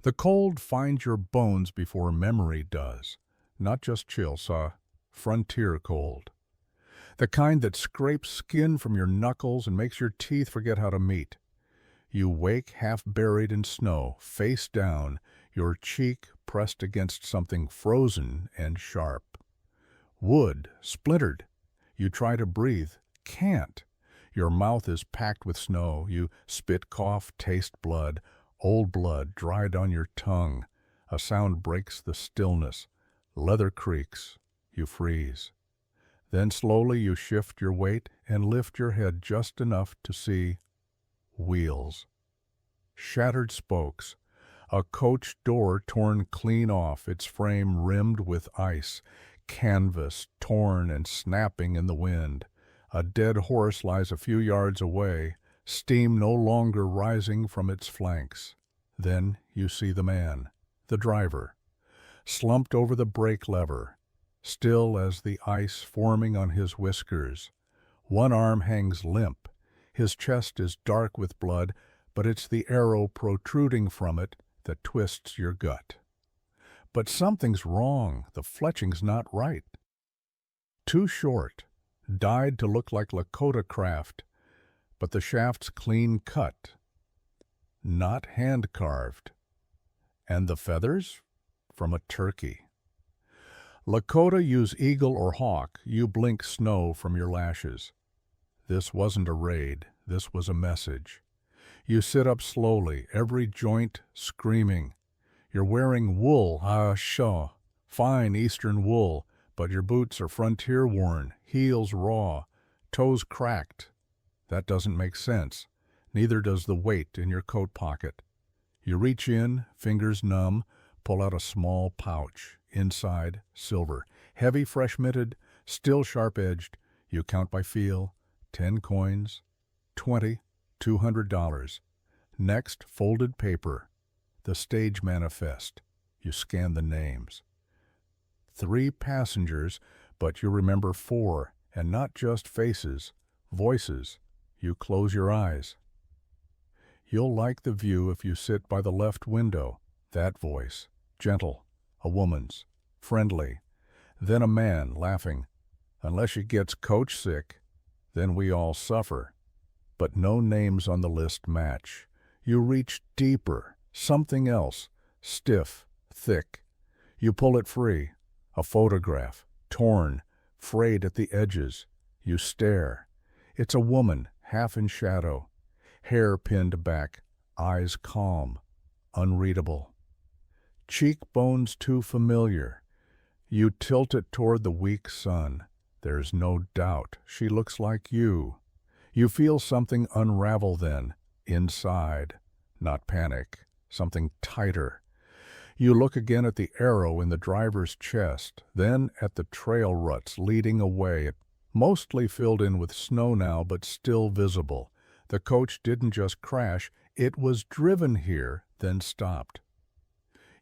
The cold finds your bones before memory does. Not just chill, frontier cold. The kind that scrapes skin from your knuckles and makes your teeth forget how to meet. You wake half buried in snow, face down, your cheek pressed against something frozen and sharp. Wood, splintered. You try to breathe, can't. Your mouth is packed with snow. You spit, cough, taste blood. Old blood dried on your tongue. A sound breaks the stillness. Leather creaks. You freeze. Then slowly you shift your weight and lift your head just enough to see wheels. Shattered spokes. A coach door torn clean off, its frame rimmed with ice. Canvas torn and snapping in the wind. A dead horse lies a few yards away, steam no longer rising from its flanks. Then you see the man, the driver, slumped over the brake lever, still as the ice forming on his whiskers. One arm hangs limp. His chest is dark with blood, but it's the arrow protruding from it that twists your gut. But something's wrong. The fletching's not right. Too short, dyed to look like Lakota craft, but the shaft's clean cut, not hand-carved. And the feathers? From a turkey. Lakota use eagle or hawk. You blink snow from your lashes. This wasn't a raid. This was a message. You sit up slowly, every joint screaming. You're wearing wool, fine eastern wool, but your boots are frontier-worn, heels raw, toes cracked. That doesn't make sense. Neither does the weight in your coat pocket. You reach in, fingers numb, pull out a small pouch. Inside, silver, heavy, fresh-minted, still sharp-edged. You count by feel, 10 coins, 20, $200. Next, folded paper. The stage manifest. You scan the names. 3 passengers, but you remember 4, and not just faces, voices. You close your eyes. You'll like the view if you sit by the left window. That voice, gentle, a woman's, friendly. Then a man, laughing. Unless she gets coach sick, then we all suffer. But no names on the list match. You reach deeper. Something else, stiff, thick. You pull it free. A photograph, torn, frayed at the edges. You stare. It's a woman, half in shadow. Hair pinned back, eyes calm, unreadable. Cheekbones too familiar. You tilt it toward the weak sun. There's no doubt she looks like you. You feel something unravel then, inside. Not panic. Something tighter. You look again at the arrow in the driver's chest, then at the trail ruts leading away, mostly filled in with snow now, but still visible. The coach didn't just crash, it was driven here, then stopped.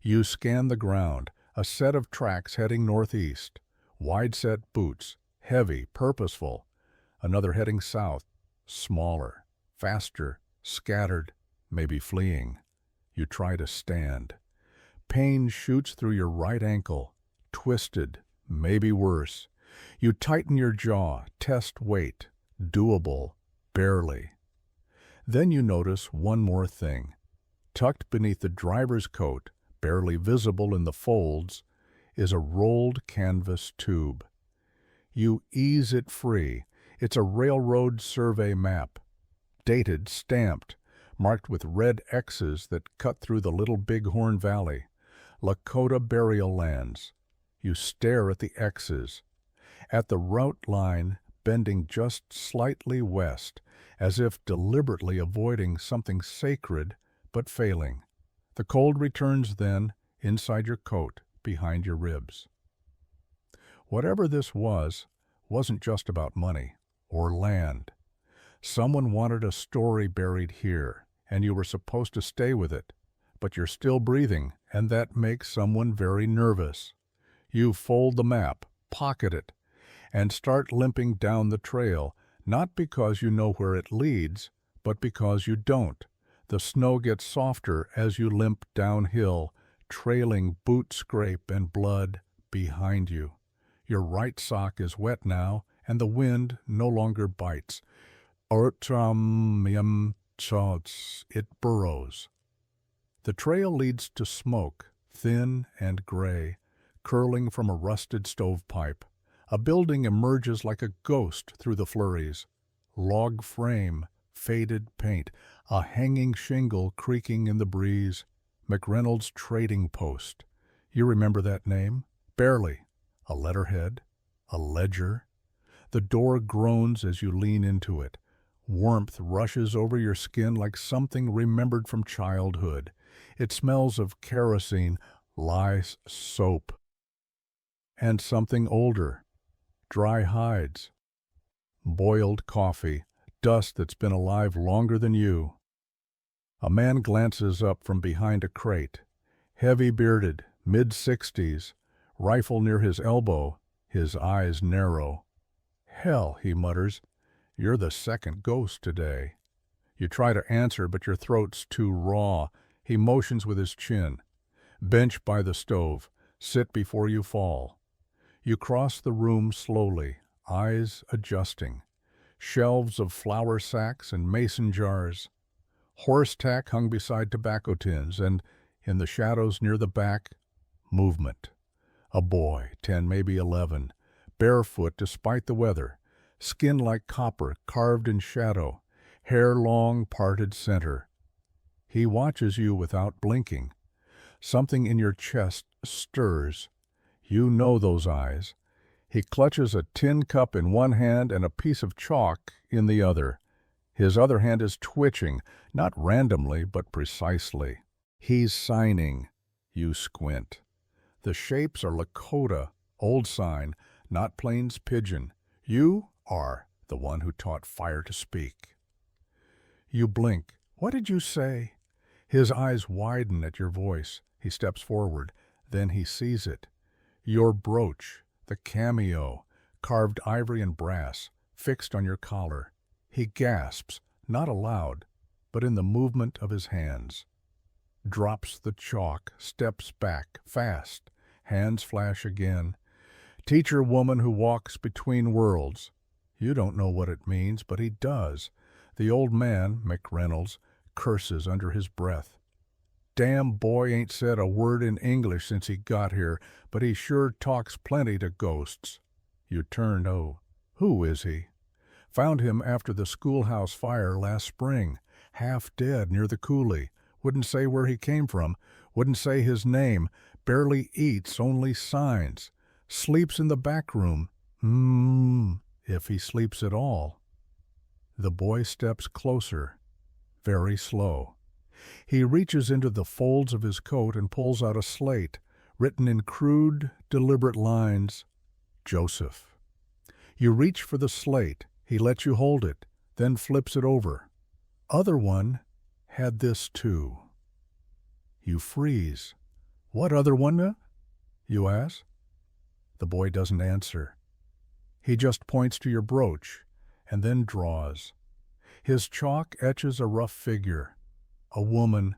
You scan the ground, a set of tracks heading northeast, wide-set boots, heavy, purposeful. Another heading south, smaller, faster, scattered, maybe fleeing. You try to stand. Pain shoots through your right ankle, twisted, maybe worse. You tighten your jaw, test weight, doable, barely. Then you notice one more thing. Tucked beneath the driver's coat, barely visible in the folds, is a rolled canvas tube. You ease it free. It's a railroad survey map. Dated, stamped, marked with red X's that cut through the Little Bighorn Valley. Lakota burial lands. You stare at the X's. At the route line bending just slightly west, as if deliberately avoiding something sacred, but failing. The cold returns then, inside your coat, behind your ribs. Whatever this wasn't just about money or land. Someone wanted a story buried here, and you were supposed to stay with it, but you're still breathing, and that makes someone very nervous. You fold the map, pocket it, and start limping down the trail, not because you know where it leads, but because you don't. The snow gets softer as you limp downhill, trailing boot scrape and blood behind you. Your right sock is wet now, and the wind no longer bites. It burrows. The trail leads to smoke, thin and gray, curling from a rusted stovepipe. A building emerges like a ghost through the flurries. Log frame, faded paint, a hanging shingle creaking in the breeze. McReynolds Trading Post. You remember that name? Barely. A letterhead, a ledger. The door groans as you lean into it. Warmth rushes over your skin like something remembered from childhood. It smells of kerosene, lye soap, and something older. Dry hides, boiled coffee, dust that's been alive longer than you. A man glances up from behind a crate, heavy-bearded, mid-60s, rifle near his elbow, his eyes narrow. "Hell," he mutters, "you're the second ghost today." You try to answer, but your throat's too raw. He motions with his chin. "Bench by the stove. Sit before you fall." You cross the room slowly, eyes adjusting. Shelves of flour sacks and mason jars. Horse tack hung beside tobacco tins, and in the shadows near the back, movement. A boy, 10, maybe 11, barefoot despite the weather, skin like copper carved in shadow, hair long parted center. He watches you without blinking. Something in your chest stirs. You know those eyes. He clutches a tin cup in one hand and a piece of chalk in the other. His other hand is twitching, not randomly, but precisely. He's signing. You squint. The shapes are Lakota, old sign, not Plains Pigeon. You are the one who taught fire to speak. You blink. "What did you say?" His eyes widen at your voice. He steps forward. Then he sees it. Your brooch, the cameo, carved ivory and brass, fixed on your collar. He gasps, not aloud, but in the movement of his hands. Drops the chalk, steps back, fast. Hands flash again. Teacher woman who walks between worlds. You don't know what it means, but he does. The old man, McReynolds, curses under his breath. "Damn boy ain't said a word in English since he got here, but he sure talks plenty to ghosts." You turn. "Oh, who is he?" "Found him after the schoolhouse fire last spring, half dead near the coulee. Wouldn't say where he came from, wouldn't say his name, barely eats, only signs. Sleeps in the back room. If he sleeps at all." The boy steps closer, very slow. He reaches into the folds of his coat and pulls out a slate, written in crude, deliberate lines. "Joseph." You reach for the slate. He lets you hold it, then flips it over. "Other one had this too." You freeze. "What other one?" you ask. The boy doesn't answer. He just points to your brooch, and then draws. His chalk etches a rough figure, a woman,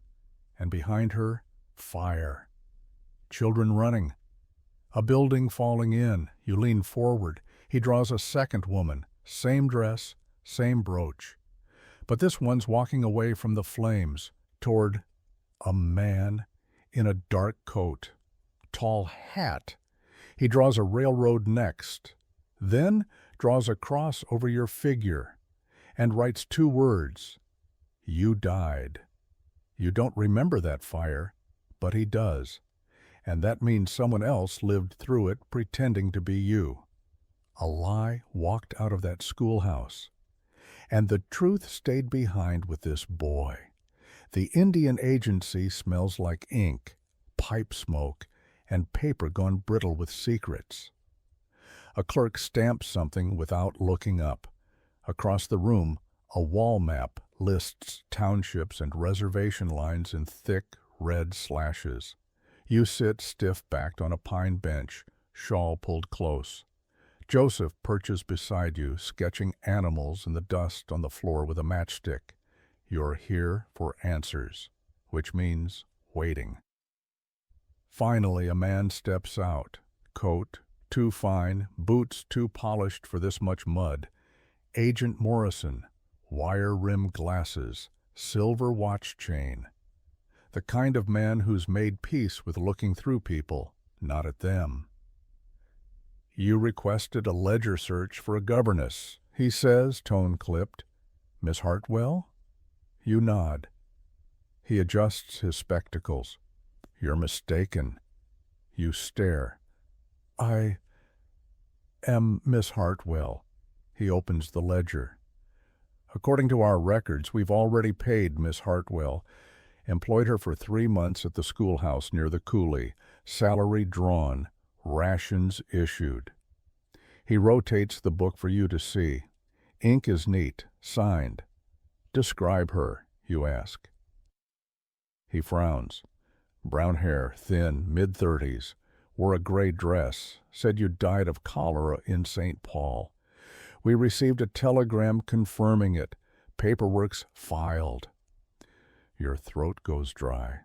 and behind her, fire. Children running. A building falling in. You lean forward. He draws a second woman, same dress, same brooch. But this one's walking away from the flames, toward a man in a dark coat, tall hat. He draws a railroad next, then draws a cross over your figure, and writes 2 words. You died. You don't remember that fire, but he does. And that means someone else lived through it pretending to be you. A lie walked out of that schoolhouse. And the truth stayed behind with this boy. The Indian agency smells like ink, pipe smoke, and paper gone brittle with secrets. A clerk stamps something without looking up. Across the room, a wall map lists townships and reservation lines in thick red slashes. You sit stiff-backed on a pine bench, shawl pulled close. Joseph perches beside you, sketching animals in the dust on the floor with a matchstick. You're here for answers, which means waiting. Finally, a man steps out, coat too fine, boots too polished for this much mud. Agent Morrison, wire-rimmed glasses, silver watch chain. The kind of man who's made peace with looking through people, not at them. You requested a ledger search for a governess, he says, tone clipped. Miss Hartwell? You nod. He adjusts his spectacles. You're mistaken. You stare. I am Miss Hartwell. He opens the ledger. According to our records, we've already paid Miss Hartwell, employed her for 3 months at the schoolhouse near the coulee, salary drawn, rations issued. He rotates the book for you to see. Ink is neat, signed. Describe her, you ask. He frowns. Brown hair, thin, mid-30s, wore a gray dress, said you died of cholera in St. Paul. We received a telegram confirming it. Paperwork's filed. Your throat goes dry.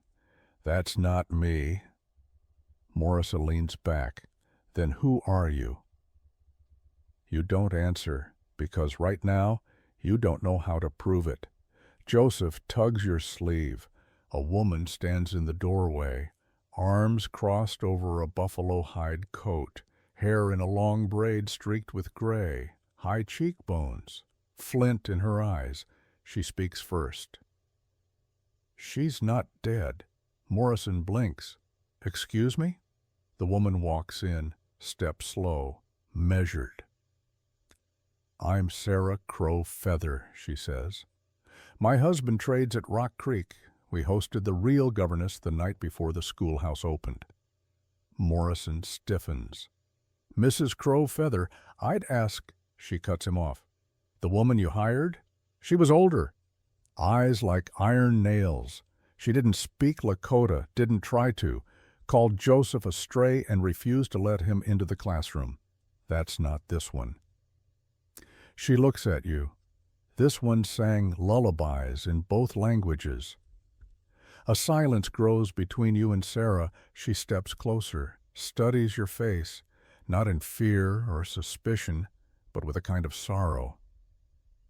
That's not me. Morrison leans back. Then who are you? You don't answer, because right now you don't know how to prove it. Joseph tugs your sleeve. A woman stands in the doorway, arms crossed over a buffalo hide coat, hair in a long braid streaked with gray, high cheekbones, flint in her eyes. She speaks first. She's not dead. Morrison blinks. Excuse me? The woman walks in, step slow, measured. I'm Sarah Crow Feather, she says. My husband trades at Rock Creek. We hosted the real Governess the night before the schoolhouse opened. Morrison stiffens. Mrs. Crow Feather, I'd ask, she cuts him off. The woman you hired? She was older. Eyes like iron nails. She didn't speak Lakota, didn't try to, called Joseph a stray and refused to let him into the classroom. That's not this one. She looks at you. This one sang lullabies in both languages. A silence grows between you and Sarah. She steps closer, studies your face, not in fear or suspicion, but with a kind of sorrow.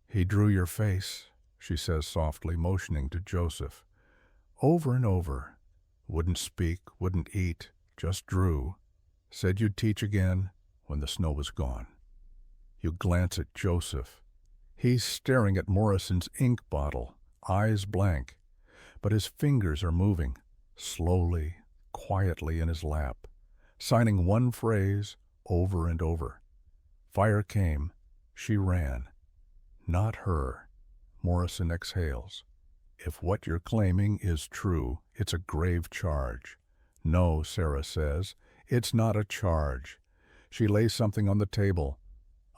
He drew your face, she says softly, motioning to Joseph. Over and over. Wouldn't speak, wouldn't eat, just drew. Said you'd teach again when the snow was gone. You glance at Joseph. He's staring at Morrison's ink bottle, eyes blank, but his fingers are moving, slowly, quietly in his lap, signing one phrase over and over. Fire came. She ran. Not her. Morrison exhales. If what you're claiming is true, it's a grave charge. No, Sarah says, it's not a charge. She lays something on the table.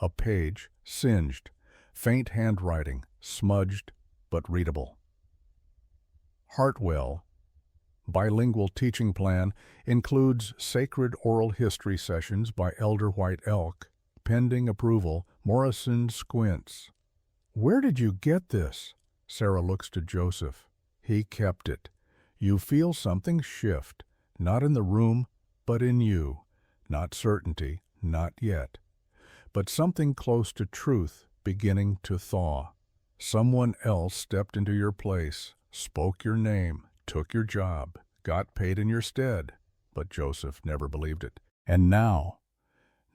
A page, singed, faint handwriting, smudged but readable. Hartwell, bilingual teaching plan, includes sacred oral history sessions by Elder White Elk. Pending approval. Morrison squints. Where did you get this? Sarah looks to Joseph. He kept it. You feel something shift, not in the room, but in you. Not certainty, not yet. But something close to truth beginning to thaw. Someone else stepped into your place, spoke your name, took your job, got paid in your stead. But Joseph never believed it. And now,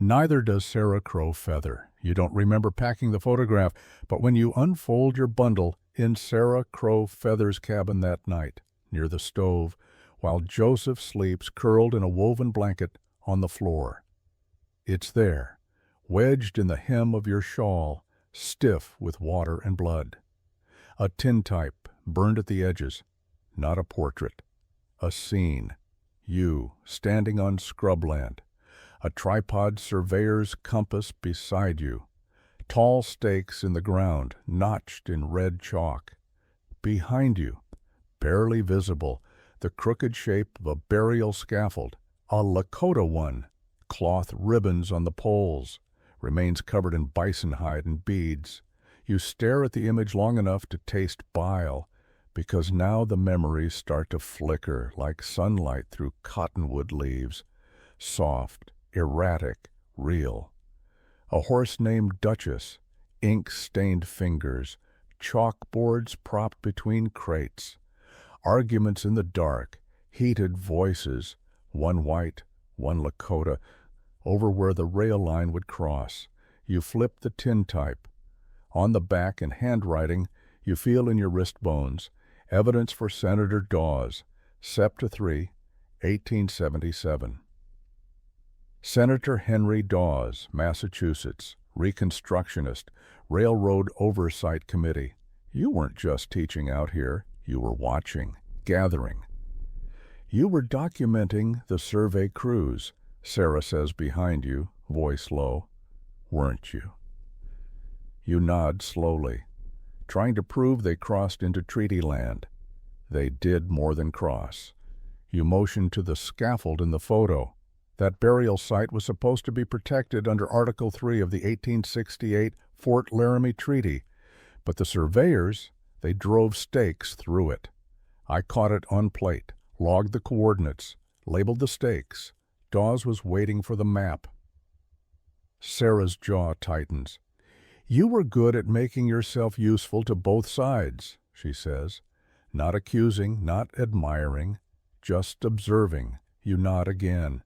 neither does Sarah Crow Feather. You don't remember packing the photograph, but when you unfold your bundle in Sarah Crow Feather's cabin that night, near the stove, while Joseph sleeps curled in a woven blanket on the floor. It's there, wedged in the hem of your shawl, stiff with water and blood. A tintype burned at the edges, not a portrait. A scene, you standing on scrubland, a tripod surveyor's compass beside you, tall stakes in the ground, notched in red chalk. Behind you, barely visible, the crooked shape of a burial scaffold, a Lakota one, cloth ribbons on the poles, remains covered in bison hide and beads. You stare at the image long enough to taste bile, because now the memories start to flicker like sunlight through cottonwood leaves, soft, erratic, real. A horse named Duchess, ink-stained fingers, chalkboards propped between crates, arguments in the dark, heated voices, one white, one Lakota, over where the rail line would cross. You flip the tintype. On the back, in handwriting, you feel in your wrist bones, evidence for Senator Dawes, Septa 3, 1877. Senator Henry Dawes, Massachusetts, Reconstructionist, Railroad Oversight Committee. You weren't just teaching out here, you were watching, gathering. You were documenting the survey cruise, Sarah says behind you, voice low. Weren't you? You nod slowly, trying to prove they crossed into treaty land. They did more than cross. You motion to the scaffold in the photo. That burial site was supposed to be protected under Article 3 of the 1868 Fort Laramie Treaty, but the surveyors, they drove stakes through it. I caught it on plate, logged the coordinates, labeled the stakes. Dawes was waiting for the map. Sarah's jaw tightens. You were good at making yourself useful to both sides, she says. Not accusing, not admiring, just observing. You nod again.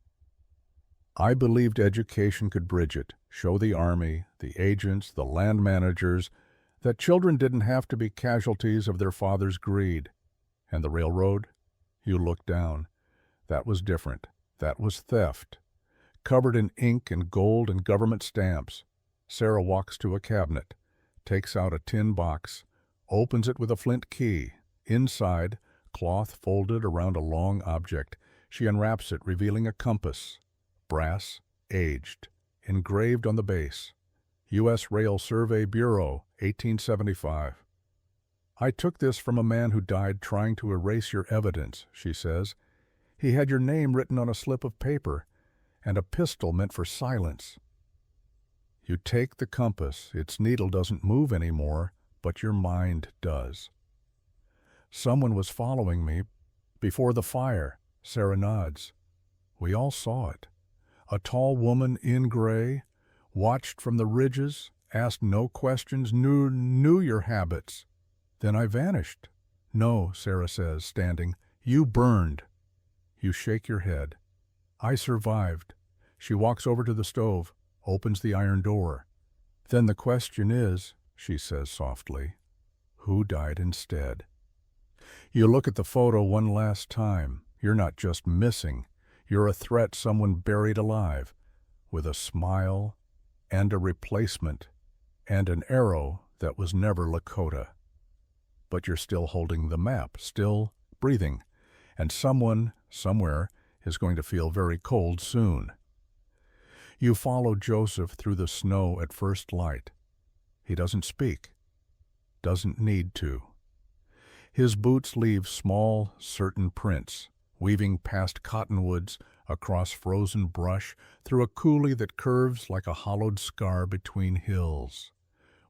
I believed education could bridge it, show the Army, the agents, the land managers, that children didn't have to be casualties of their father's greed. And the railroad? You looked down. That was different. That was theft. Covered in ink and gold and government stamps. Sarah walks to a cabinet, takes out a tin box, opens it with a flint key. Inside, cloth folded around a long object. She unwraps it, revealing a compass. Brass, aged, engraved on the base. U.S. Rail Survey Bureau, 1875. I took this from a man who died trying to erase your evidence, she says. He had your name written on a slip of paper, and a pistol meant for silence. You take the compass. Its needle doesn't move anymore, but your mind does. Someone was following me before the fire. Sarah nods. We all saw it. A tall woman in gray, watched from the ridges, asked no questions, knew your habits. Then I vanished. No, Sarah says, standing. You burned. You shake your head. I survived. She walks over to the stove, opens the iron door. Then the question is, she says softly, who died instead? You look at the photo one last time. You're not just missing. You're a threat someone buried alive, with a smile and a replacement and an arrow that was never Lakota. But you're still holding the map, still breathing, and someone, somewhere, is going to feel very cold soon. You follow Joseph through the snow at first light. He doesn't speak, doesn't need to. His boots leave small, certain prints, weaving past cottonwoods, across frozen brush, through a coulee that curves like a hollowed scar between hills.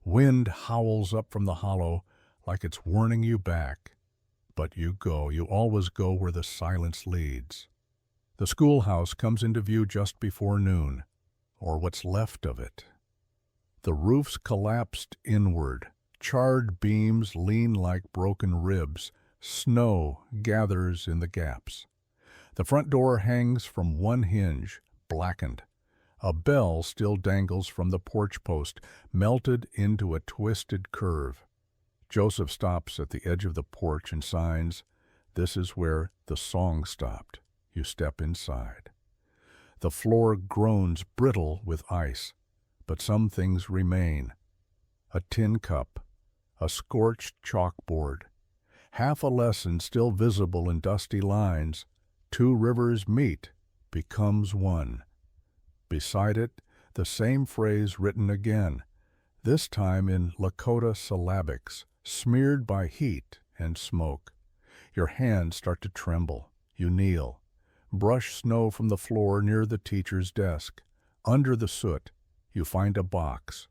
Wind howls up from the hollow like it's warning you back. But you go, you always go where the silence leads. The schoolhouse comes into view just before noon, or what's left of it. The roof's collapsed inward. Charred beams lean like broken ribs. Snow gathers in the gaps. The front door hangs from one hinge, blackened. A bell still dangles from the porch post, melted into a twisted curve. Joseph stops at the edge of the porch and signs, "This is where the song stopped." You step inside. The floor groans brittle with ice, but some things remain. A tin cup, a scorched chalkboard, half a lesson still visible in dusty lines. Two rivers meet, becomes one. Beside it, the same phrase written again, this time in Lakota syllabics, smeared by heat and smoke. Your hands start to tremble. You kneel. Brush snow from the floor near the teacher's desk. Under the soot, you find a box,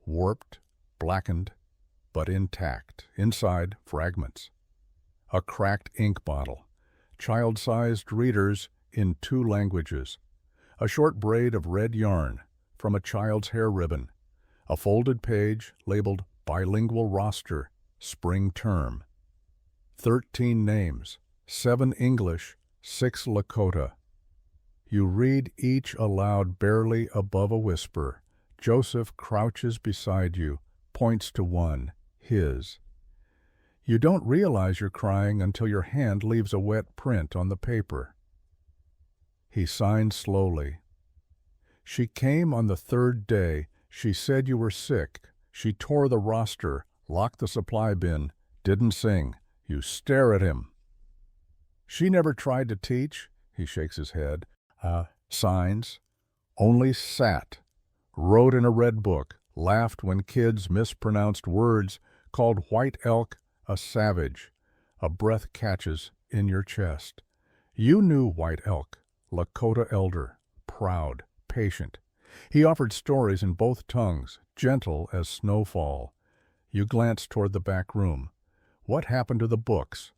warped, blackened, but intact. Inside, fragments. A cracked ink bottle. Child-sized readers in 2 languages. A short braid of red yarn from a child's hair ribbon. A folded page labeled Bilingual Roster, Spring Term. 13 names, 7 English, 6 Lakota. You read each aloud barely above a whisper. Joseph crouches beside you, points to one, his. You don't realize you're crying until your hand leaves a wet print on the paper. He signs slowly. She came on the 3rd day. She said you were sick. She tore the roster, locked the supply bin, didn't sing. You stare at him. She never tried to teach. He shakes his head. Signs. Only sat. Wrote in a red book. Laughed when kids mispronounced words. Called white elk a savage. A breath catches in your chest. You knew white elk. Lakota elder. Proud. Patient. He offered stories in both tongues, gentle as snowfall. You glance toward the back room. What happened to the books?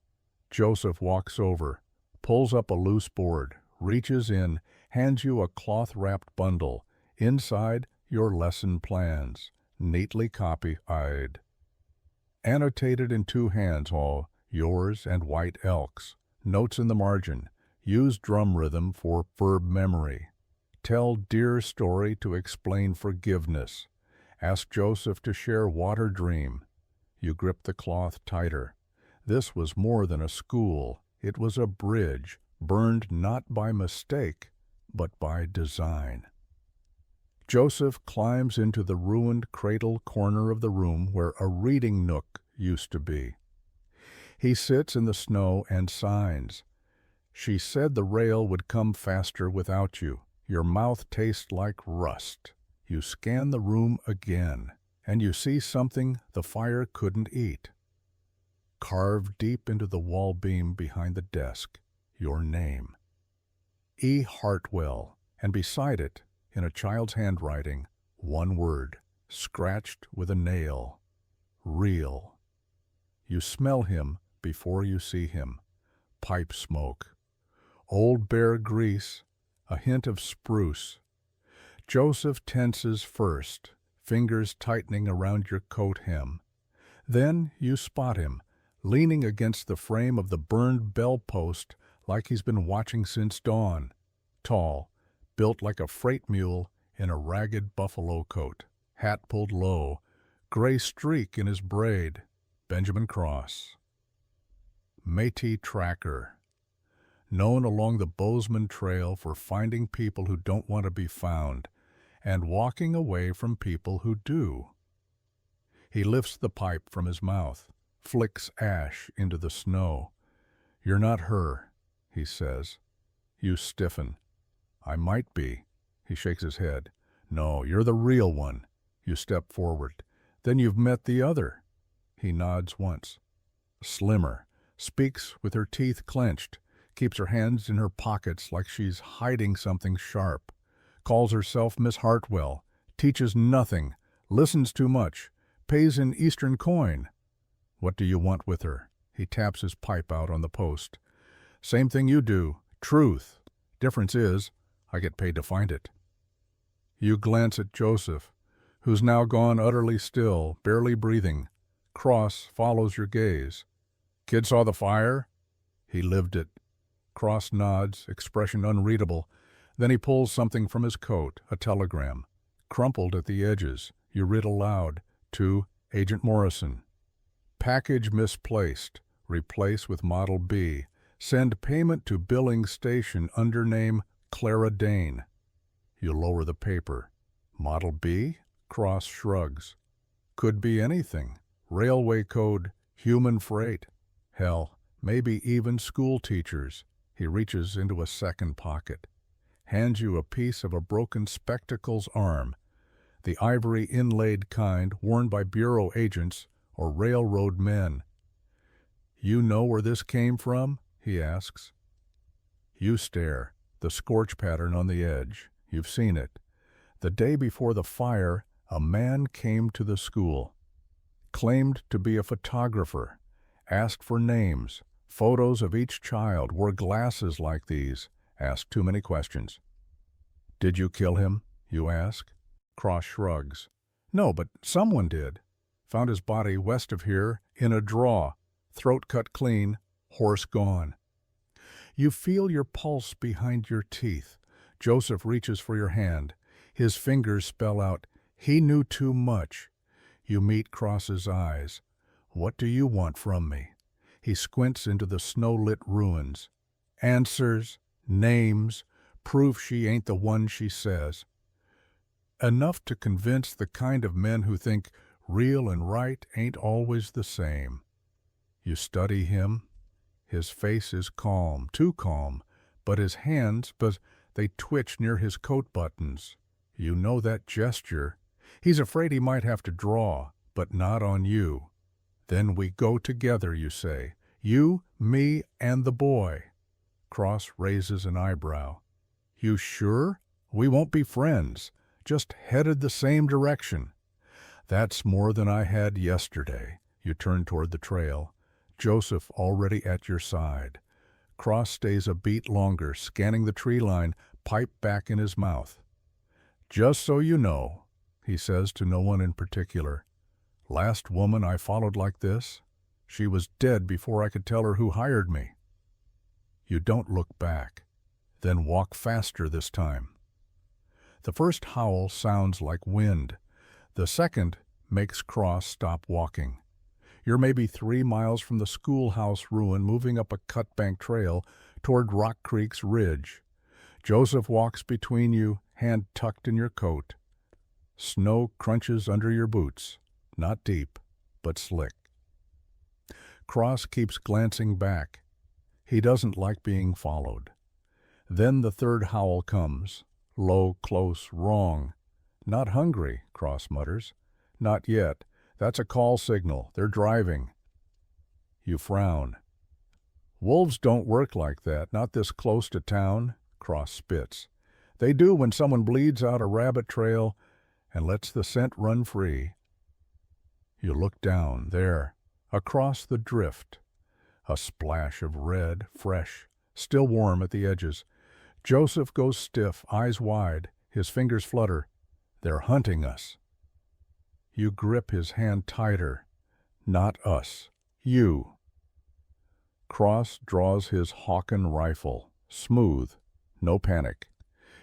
Joseph walks over, pulls up a loose board, reaches in, hands you a cloth-wrapped bundle. Inside, your lesson plans, neatly copied. Annotated in 2 hands, all yours and white elk's. Notes in the margin. Use drum rhythm for verb memory. Tell dear story to explain forgiveness. Ask Joseph to share water dream. You grip the cloth tighter. This was more than a school. It was a bridge, burned not by mistake, but by design. Joseph climbs into the ruined cradle corner of the room where a reading nook used to be. He sits in the snow and signs. She said the rail would come faster without you. Your mouth tastes like rust. You scan the room again, and you see something the fire couldn't eat. Carved deep into the wall beam behind the desk, your name. E. Hartwell, and beside it, in a child's handwriting, 1 word, scratched with a nail. Real. You smell him before you see him. Pipe smoke. Old bear grease, a hint of spruce. Joseph tenses first, fingers tightening around your coat hem. Then you spot him, leaning against the frame of the burned bell post like he's been watching since dawn. Tall, built like a freight mule in a ragged buffalo coat, hat pulled low, gray streak in his braid. Benjamin Cross. Métis tracker. Known along the Bozeman Trail for finding people who don't want to be found and walking away from people who do. He lifts the pipe from his mouth, flicks ash into the snow. You're not her, he says. You stiffen. I might be. He shakes his head. No, you're the real one. You step forward. Then you've met the other. He nods once. Slimmer, speaks with her teeth clenched, keeps her hands in her pockets like she's hiding something sharp, calls herself Miss Hartwell, teaches nothing, listens too much, pays in Eastern coin. What do you want with her? He taps his pipe out on the post. Same thing you do, truth. Difference is, I get paid to find it. You glance at Joseph, who's now gone utterly still, barely breathing. Cross follows your gaze. Kid saw the fire? He lived it. Cross nods, expression unreadable. Then he pulls something from his coat, a telegram. Crumpled at the edges, you read aloud, to Agent Morrison. Package misplaced. Replace with Model B. Send payment to billing station under name Clara Dane. You lower the paper. Model B? Cross shrugs. Could be anything. Railway code, human freight. Hell, maybe even school teachers. He reaches into a second pocket. Hands you a piece of a broken spectacles arm. The ivory inlaid kind worn by bureau agents or railroad men. You know where this came from? He asks. You stare. The scorch pattern on the edge. You've seen it. The day before the fire, a man came to the school. claimed to be a photographer, asked for names, photos of each child, wore glasses like these, asked too many questions. "Did you kill him?" you ask. Cross shrugs. "No, but someone did. Found his body west of here, in a draw, throat cut clean, horse gone." You feel your pulse behind your teeth. Joseph reaches for your hand. His fingers spell out, "He knew too much." You meet Cross's eyes. "What do you want from me?" He squints into the snow-lit ruins. Answers, names, proof she ain't the one she says. Enough to convince the kind of men who think real and right ain't always the same. You study him. His face is calm, too calm, but his hands, they twitch near his coat buttons. You know that gesture. He's afraid he might have to draw, but not on you. "Then we go together," you say. "You, me, and the boy." Cross raises an eyebrow. "You sure? We won't be friends. Just headed the same direction." "That's more than I had yesterday." You turn toward the trail. Joseph already at your side. Cross stays a beat longer, scanning the tree line, pipe back in his mouth. "Just so you know," he says to no one in particular, "last woman I followed like this, she was dead before I could tell her who hired me." You don't look back, then walk faster this time. The first howl sounds like wind. The second makes Cross stop walking. You're maybe 3 miles from the schoolhouse ruin, moving up a cut-bank trail toward Rock Creek's ridge. Joseph walks between you, hand tucked in your coat. Snow crunches under your boots, not deep, but slick. Cross keeps glancing back. He doesn't like being followed. Then the third howl comes. Low, close, wrong. "Not hungry," Cross mutters. "Not yet. That's a call signal. They're driving." You frown. "Wolves don't work like that, not this close to town," Cross spits. "They do when someone bleeds out a rabbit trail and lets the scent run free." You look down, there, across the drift. A splash of red, fresh, still warm at the edges. Joseph goes stiff, eyes wide, his fingers flutter. "They're hunting us." You grip his hand tighter. "Not us. You." Cross draws his Hawken rifle, smooth, no panic.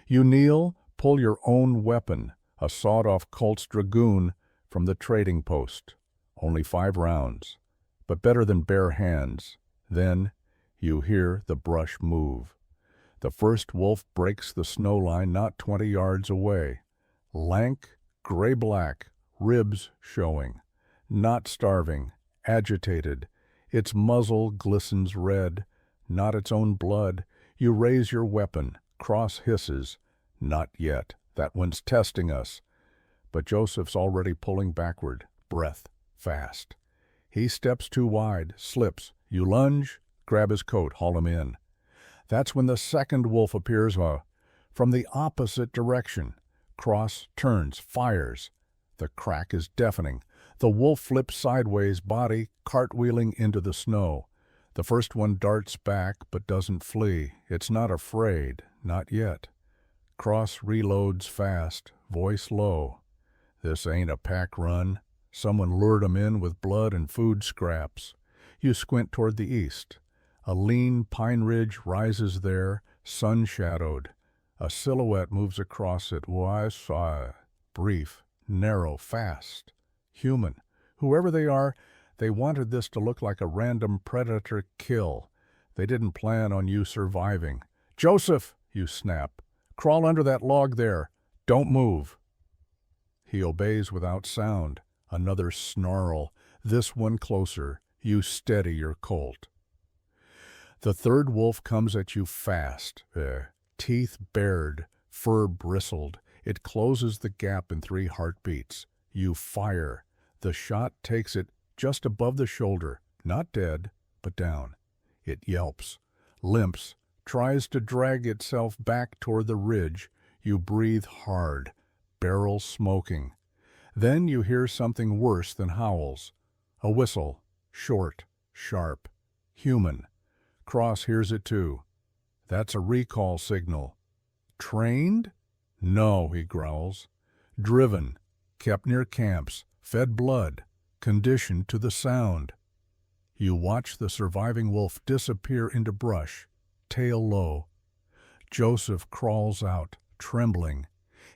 You kneel, pull your own weapon, a sawed-off Colt's Dragoon from the trading post. Only 5 rounds, but better than bare hands. Then you hear the brush move. The first wolf breaks the snow line not 20 yards away. Lank, gray-black, ribs showing. Not starving, agitated. Its muzzle glistens red, not its own blood. You raise your weapon. Cross hisses. "Not yet. That one's testing us." But Joseph's already pulling backward, breath fast. He steps too wide, slips. You lunge, grab his coat, haul him in. That's when the second wolf appears from the opposite direction. Cross turns, fires. The crack is deafening. The wolf flips sideways, body cartwheeling into the snow. The first one darts back but doesn't flee. It's not afraid, not yet. Cross reloads fast, voice low. "This ain't a pack run. Someone lured 'em in with blood and food scraps." You squint toward the east. A lean pine ridge rises there, sun-shadowed. A silhouette moves across it, brief, narrow, fast. Human. Whoever they are, they wanted this to look like a random predator kill. They didn't plan on you surviving. "Joseph!" you snap. "Crawl under that log there. Don't move." He obeys without sound. Another snarl. This one closer. You steady your Colt. The third wolf comes at you fast. Teeth bared, fur bristled. It closes the gap in 3 heartbeats. You fire. The shot takes it just above the shoulder. Not dead, but down. It yelps, limps, tries to drag itself back toward the ridge. You breathe hard, barrel smoking. Then you hear something worse than howls. A whistle, short, sharp, human. Cross hears it too. That's a recall signal. Trained? No, he growls. Driven, kept near camps, fed blood, conditioned to the sound. You watch the surviving wolf disappear into brush, tail low. Joseph crawls out, trembling.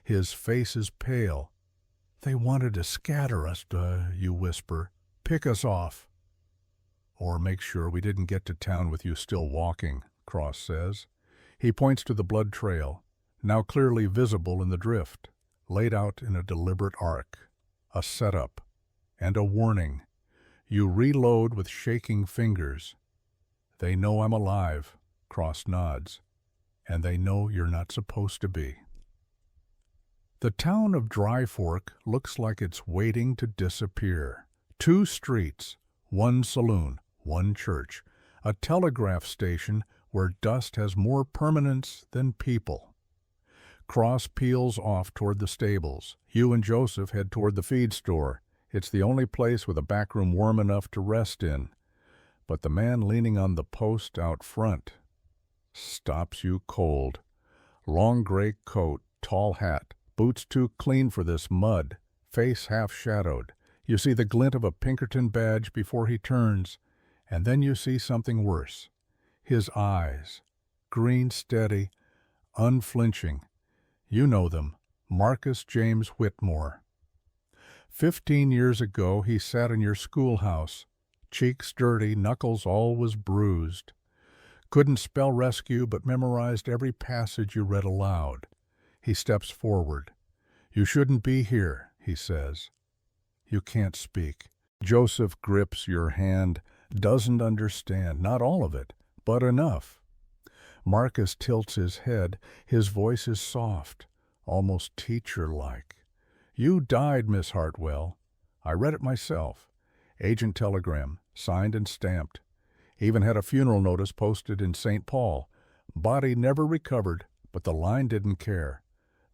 His face is pale. They wanted to scatter us, you whisper. Pick us off. Or make sure we didn't get to town with you still walking, Cross says. He points to the blood trail, now clearly visible in the drift, laid out in a deliberate arc. A setup and a warning. You reload with shaking fingers. They know I'm alive, Cross nods, and they know you're not supposed to be. The town of Dry Fork looks like it's waiting to disappear. 2 streets, 1 saloon, 1 church, a telegraph station where dust has more permanence than people. Cross peels off toward the stables. You and Joseph head toward the feed store. It's the only place with a back room warm enough to rest in. But the man leaning on the post out front stops you cold. Long gray coat, tall hat, boots too clean for this mud, face half shadowed. You see the glint of a Pinkerton badge before he turns, and then you see something worse. His eyes, green steady, unflinching. You know them, Marcus James Whitmore. 15 years ago he sat in your schoolhouse, cheeks dirty, knuckles always bruised. Couldn't spell rescue but memorized every passage you read aloud. He steps forward. You shouldn't be here, he says. You can't speak. Joseph grips your hand, doesn't understand, not all of it, but enough. Marcus tilts his head, his voice is soft, almost teacher-like. You died, Miss Hartwell. I read it myself. Agent telegram, signed and stamped. Even had a funeral notice posted in St. Paul. Body never recovered, but the line didn't care.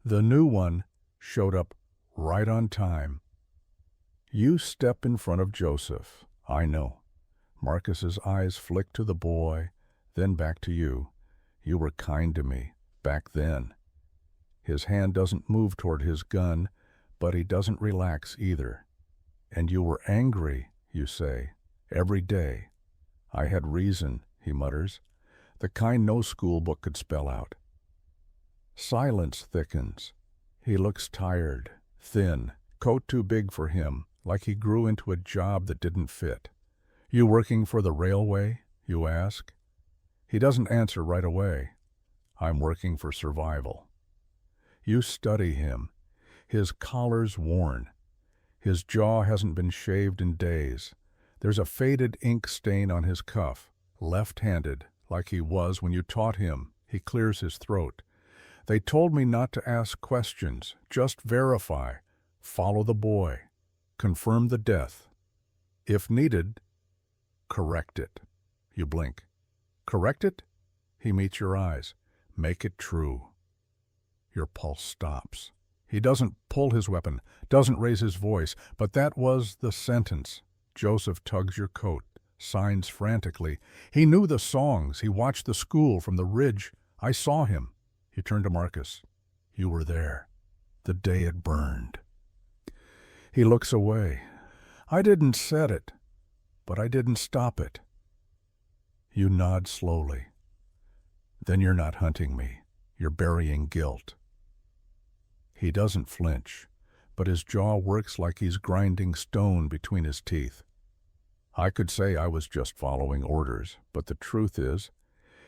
The new one showed up right on time. You step in front of Joseph. I know. Marcus's eyes flick to the boy, then back to you. You were kind to me, back then. His hand doesn't move toward his gun, but he doesn't relax either. And you were angry, you say, every day. I had reason, he mutters, the kind no school book could spell out. Silence thickens. He looks tired, thin, coat too big for him, like he grew into a job that didn't fit. You working for the railway? You ask. He doesn't answer right away. I'm working for survival. You study him. His collar's worn. His jaw hasn't been shaved in days. There's a faded ink stain on his cuff, left-handed, like he was when you taught him. He clears his throat. They told me not to ask questions, just verify. Follow the boy. Confirm the death. If needed, correct it. You blink. Correct it? He meets your eyes. Make it true. Your pulse stops. He doesn't pull his weapon, doesn't raise his voice, but that was the sentence. Joseph tugs your coat, signs frantically. He knew the songs. He watched the school from the ridge. I saw him. You turn to Marcus. You were there, the day it burned. He looks away. I didn't set it, but I didn't stop it. You nod slowly. Then you're not hunting me. You're burying guilt. He doesn't flinch, but his jaw works like he's grinding stone between his teeth. I could say I was just following orders, but the truth is,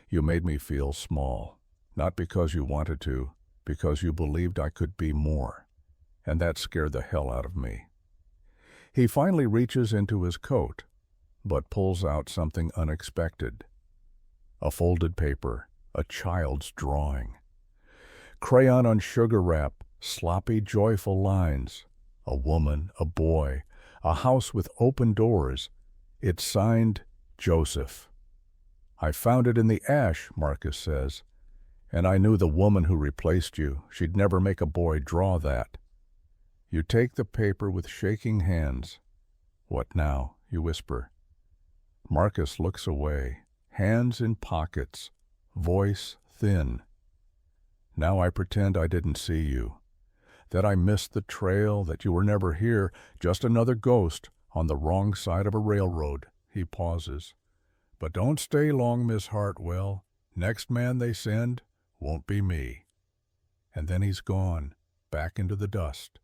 you made me feel small. Not because you wanted to, because you believed I could be more. And that scared the hell out of me. He finally reaches into his coat, but pulls out something unexpected. A folded paper, a child's drawing. Crayon on sugar wrap, sloppy, joyful lines. A woman, a boy, a house with open doors. It's signed Joseph. I found it in the ash, Marcus says. And I knew the woman who replaced you. She'd never make a boy draw that. You take the paper with shaking hands. What now? you whisper. Marcus looks away, hands in pockets, voice thin. Now I pretend I didn't see you, that I missed the trail, that you were never here, just another ghost on the wrong side of a railroad. He pauses. But don't stay long, Miss Hartwell. Next man they send won't be me. And then he's gone, back into the dust.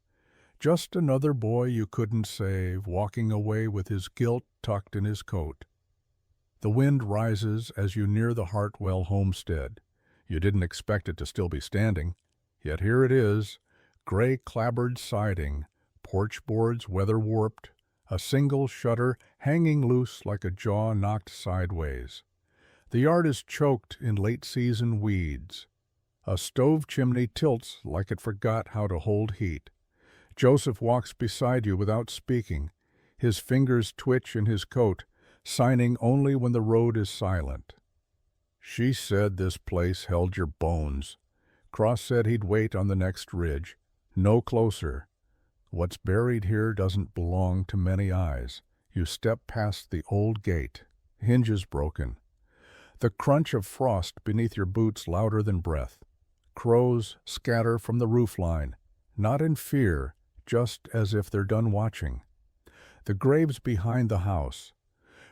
Just another boy you couldn't save, walking away with his guilt tucked in his coat. The wind rises as you near the Hartwell homestead. You didn't expect it to still be standing, yet here it is, gray clapboard siding, porch boards weather-warped, a single shutter hanging loose like a jaw knocked sideways. The yard is choked in late-season weeds. A stove chimney tilts like it forgot how to hold heat. Joseph walks beside you without speaking. His fingers twitch in his coat, signing only when the road is silent. She said this place held your bones. Cross said he'd wait on the next ridge. No closer. What's buried here doesn't belong to many eyes. You step past the old gate, hinges broken. The crunch of frost beneath your boots louder than breath. Crows scatter from the roofline, not in fear, just as if they're done watching. The grave's behind the house,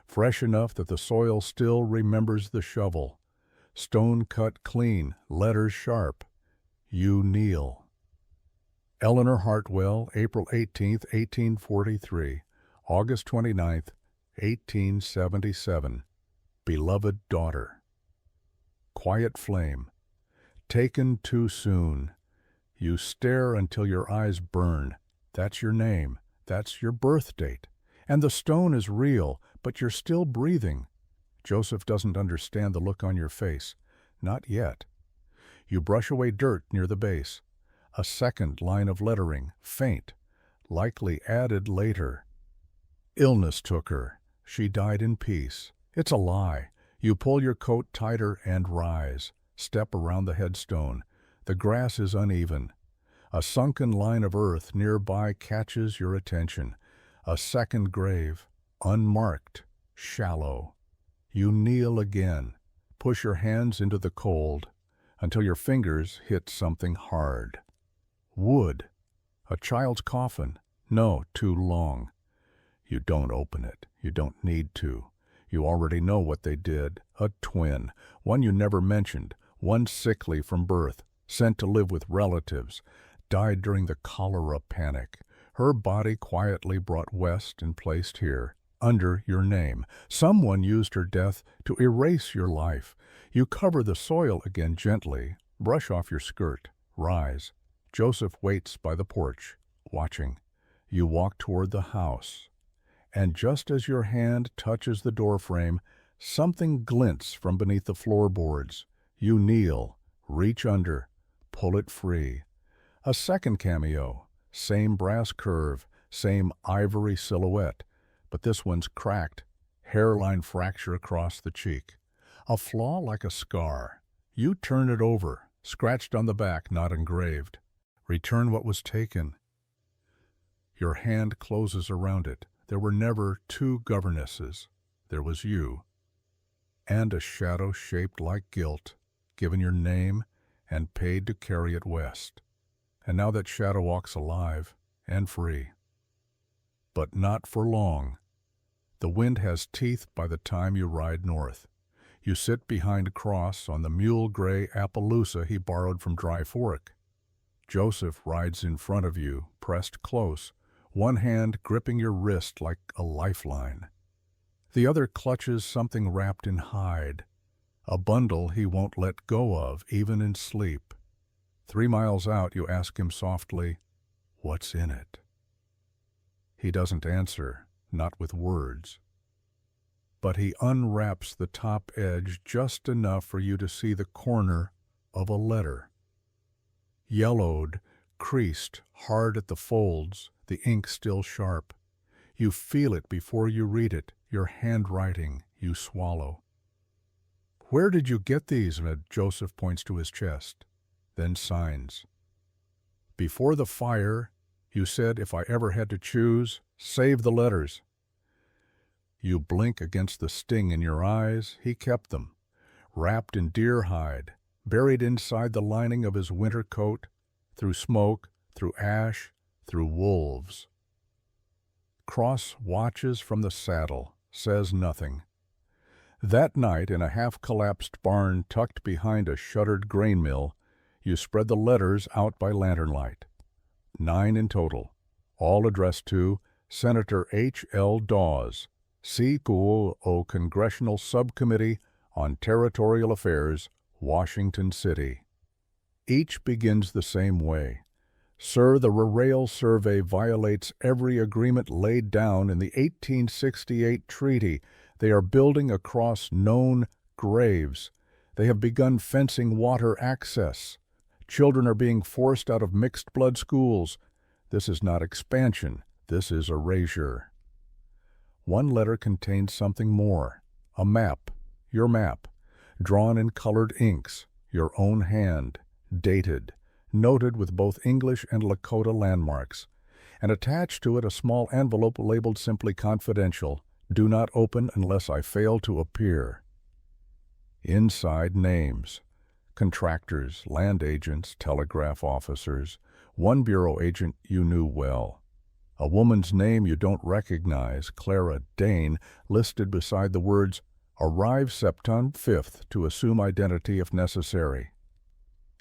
fresh enough that the soil still remembers the shovel. Stone cut clean, letters sharp. You kneel. Eleanor Hartwell, April 18, 1843, August 29, 1877. Beloved daughter. Quiet flame. Taken too soon. You stare until your eyes burn. That's your name. That's your birth date. And the stone is real, but you're still breathing. Joseph doesn't understand the look on your face. Not yet. You brush away dirt near the base. A second line of lettering, faint, likely added later. Illness took her. She died in peace. It's a lie. You pull your coat tighter and rise. Step around the headstone. The grass is uneven. A sunken line of earth nearby catches your attention. A second grave, unmarked, shallow. You kneel again. Push your hands into the cold until your fingers hit something hard. Wood. A child's coffin. No, too long. You don't open it. You don't need to. You already know what they did. A twin. One you never mentioned. One sickly from birth. Sent to live with relatives. Died during the cholera panic. Her body quietly brought west and placed here, under your name. Someone used her death to erase your life. You cover the soil again gently. Brush off your skirt. Rise. Joseph waits by the porch, watching. You walk toward the house. And just as your hand touches the doorframe, something glints from beneath the floorboards. You kneel, reach under, pull it free. A second cameo, same brass curve, same ivory silhouette, but this one's cracked, hairline fracture across the cheek. A flaw like a scar. You turn it over, scratched on the back, not engraved. Return what was taken. Your hand closes around it. There were never two governesses. There was you. And a shadow shaped like guilt, given your name and paid to carry it west. And now that shadow walks alive and free. But not for long. The wind has teeth by the time you ride north. You sit behind Cross on the mule-gray Appaloosa he borrowed from Dry Fork. Joseph rides in front of you, pressed close, one hand gripping your wrist like a lifeline. The other clutches something wrapped in hide, a bundle he won't let go of, even in sleep. 3 miles out, you ask him softly, "What's in it?" He doesn't answer, not with words. But he unwraps the top edge just enough for you to see the corner of a letter. Yellowed, creased, hard at the folds, the ink still sharp. You feel it before you read it, your handwriting, you swallow. "Where did you get these?" Joseph points to his chest, then signs. "Before the fire, you said if I ever had to choose, save the letters." You blink against the sting in your eyes. He kept them, wrapped in deer hide, buried inside the lining of his winter coat, through smoke, through ash, through wolves. Cross watches from the saddle, says nothing. That night, in a half-collapsed barn tucked behind a shuttered grain mill, you spread the letters out by lantern light. 9 in total, all addressed to Senator H. L. Dawes, C.O. Congressional Subcommittee on Territorial Affairs, Washington City. Each begins the same way. Sir, the Rewrote survey violates every agreement laid down in the 1868 treaty. They are building across known graves. They have begun fencing water access. Children are being forced out of mixed-blood schools. This is not expansion. This is erasure. One letter contains something more. A map, your map, drawn in colored inks, your own hand, dated, noted with both English and Lakota landmarks, and attached to it a small envelope labeled simply confidential. Do not open unless I fail to appear. Inside, names. Contractors, land agents, telegraph officers, one bureau agent you knew well. A woman's name you don't recognize, Clara Dane, listed beside the words, "Arrive September 5th to assume identity if necessary."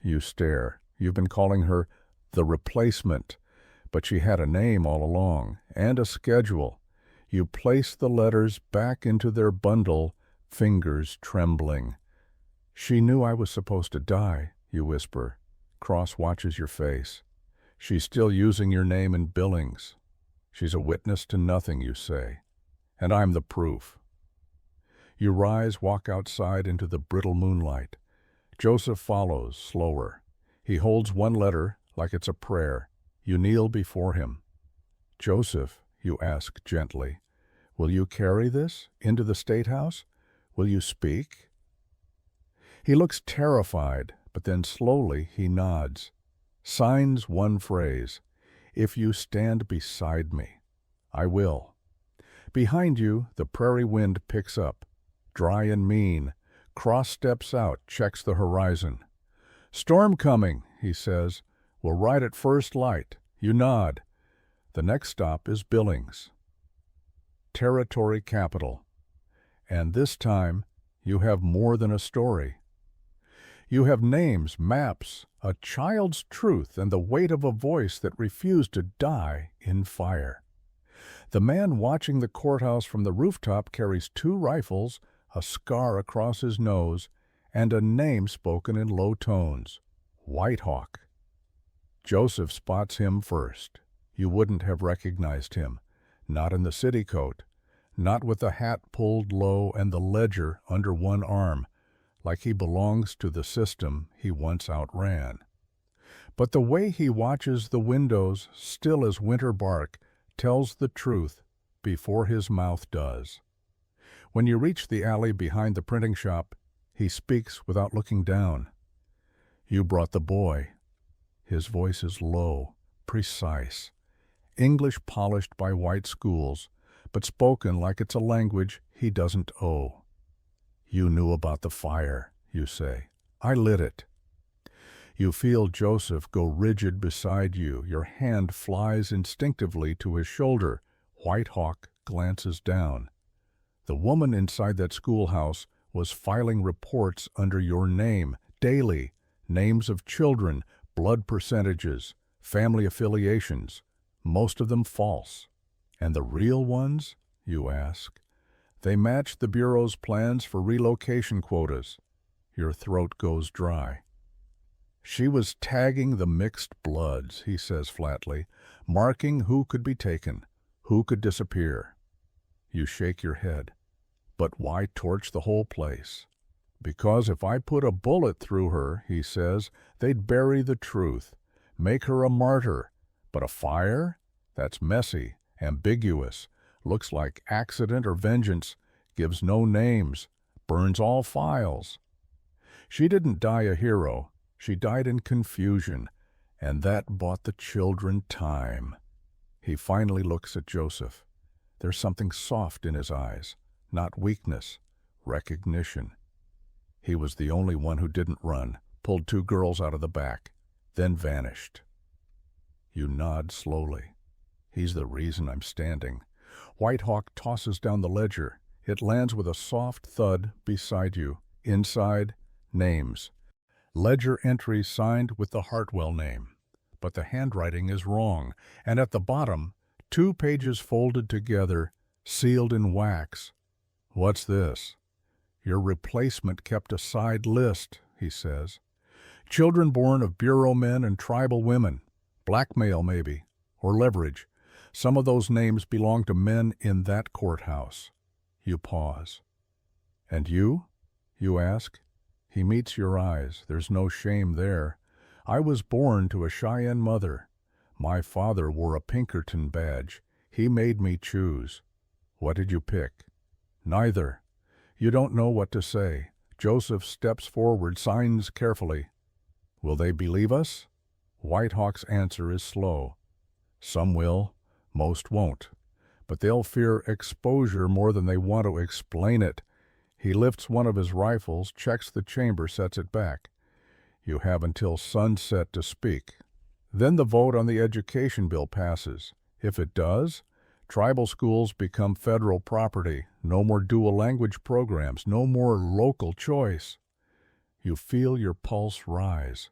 You stare. You've been calling her the replacement, but she had a name all along, and a schedule. You place the letters back into their bundle, fingers trembling. "She knew I was supposed to die," you whisper. Cross watches your face. "She's still using your name in billings. She's a witness to nothing," you say. "And I'm the proof." You rise, walk outside into the brittle moonlight. Joseph follows, slower. He holds one letter like it's a prayer. You kneel before him. "Joseph," you ask gently, "will you carry this into the State House? Will you speak?" He looks terrified, but then slowly he nods. Signs one phrase, "If you stand beside me." "I will." Behind you, the prairie wind picks up. Dry and mean. Cross steps out, checks the horizon. "Storm coming," he says. "We'll ride at first light." You nod. The next stop is Billings, Territory Capital. And this time, you have more than a story. You have names, maps, a child's truth, and the weight of a voice that refused to die in fire. The man watching the courthouse from the rooftop carries 2 rifles, a scar across his nose, and a name spoken in low tones, White Hawk. Joseph spots him first. You wouldn't have recognized him, not in the city coat, not with the hat pulled low and the ledger under one arm, like he belongs to the system he once outran. But the way he watches the windows, still as winter bark, tells the truth before his mouth does. When you reach the alley behind the printing shop, he speaks without looking down. "You brought the boy." His voice is low, precise, English polished by white schools, but spoken like it's a language he doesn't owe. "You knew about the fire," you say. "I lit it." You feel Joseph go rigid beside you. Your hand flies instinctively to his shoulder. White Hawk glances down. The woman inside that schoolhouse was filing reports under your name, daily, names of children, blood percentages, family affiliations, most of them false. "And the real ones?" you ask. "They match the Bureau's plans for relocation quotas." Your throat goes dry. "She was tagging the mixed bloods," he says flatly, "marking who could be taken, who could disappear." You shake your head. "But why torch the whole place?" "Because if I put a bullet through her," he says, "they'd bury the truth, make her a martyr. But a fire? That's messy, ambiguous, looks like accident or vengeance, gives no names, burns all files. She didn't die a hero, she died in confusion, and that bought the children time." He finally looks at Joseph. There's something soft in his eyes, not weakness, recognition. He was the only one who didn't run, pulled 2 girls out of the back, then vanished. You nod slowly. He's the reason I'm standing. White Hawk tosses down the ledger. It lands with a soft thud beside you. Inside, names. Ledger entry signed with the Hartwell name. But the handwriting is wrong, and at the bottom, 2 pages folded together, sealed in wax. What's this? Your replacement kept a side list, he says. Children born of bureau men and tribal women. Blackmail, maybe, or leverage. Some of those names belong to men in that courthouse. You pause. And you? You ask. He meets your eyes. There's no shame there. I was born to a Cheyenne mother. My father wore a Pinkerton badge. He made me choose. What did you pick? Neither. You don't know what to say. Joseph steps forward, signs carefully. Will they believe us? White Hawk's answer is slow. Some will, most won't. But they'll fear exposure more than they want to explain it. He lifts one of his rifles, checks the chamber, sets it back. You have until sunset to speak. Then the vote on the education bill passes. If it does, tribal schools become federal property. No more dual language programs, no more local choice. You feel your pulse rise.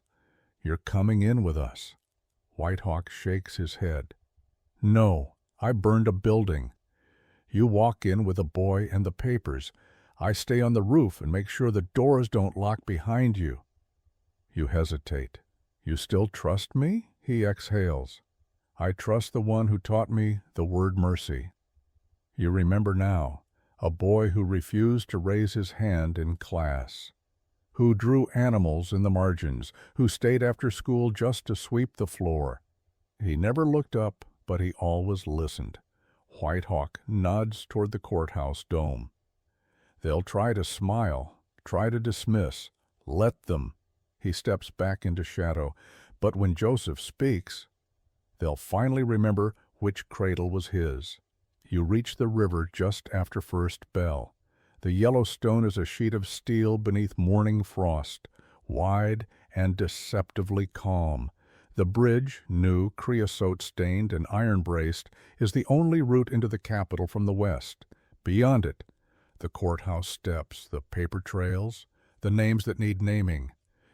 You're coming in with us. White Hawk shakes his head. No, I burned a building. You walk in with a boy and the papers. I stay on the roof and make sure the doors don't lock behind you. You hesitate. You still trust me? He exhales. I trust the one who taught me the word mercy. You remember now, a boy who refused to raise his hand in class, who drew animals in the margins, who stayed after school just to sweep the floor. He never looked up, but he always listened. White Hawk nods toward the courthouse dome. They'll try to smile, try to dismiss. Let them. He steps back into shadow. But when Joseph speaks, they'll finally remember which cradle was his. You reach the river just after first bell. The Yellowstone is a sheet of steel beneath morning frost, wide and deceptively calm. The bridge, new, creosote-stained and iron-braced, is the only route into the capital from the west. Beyond it, the courthouse steps, the paper trails, the names that need naming.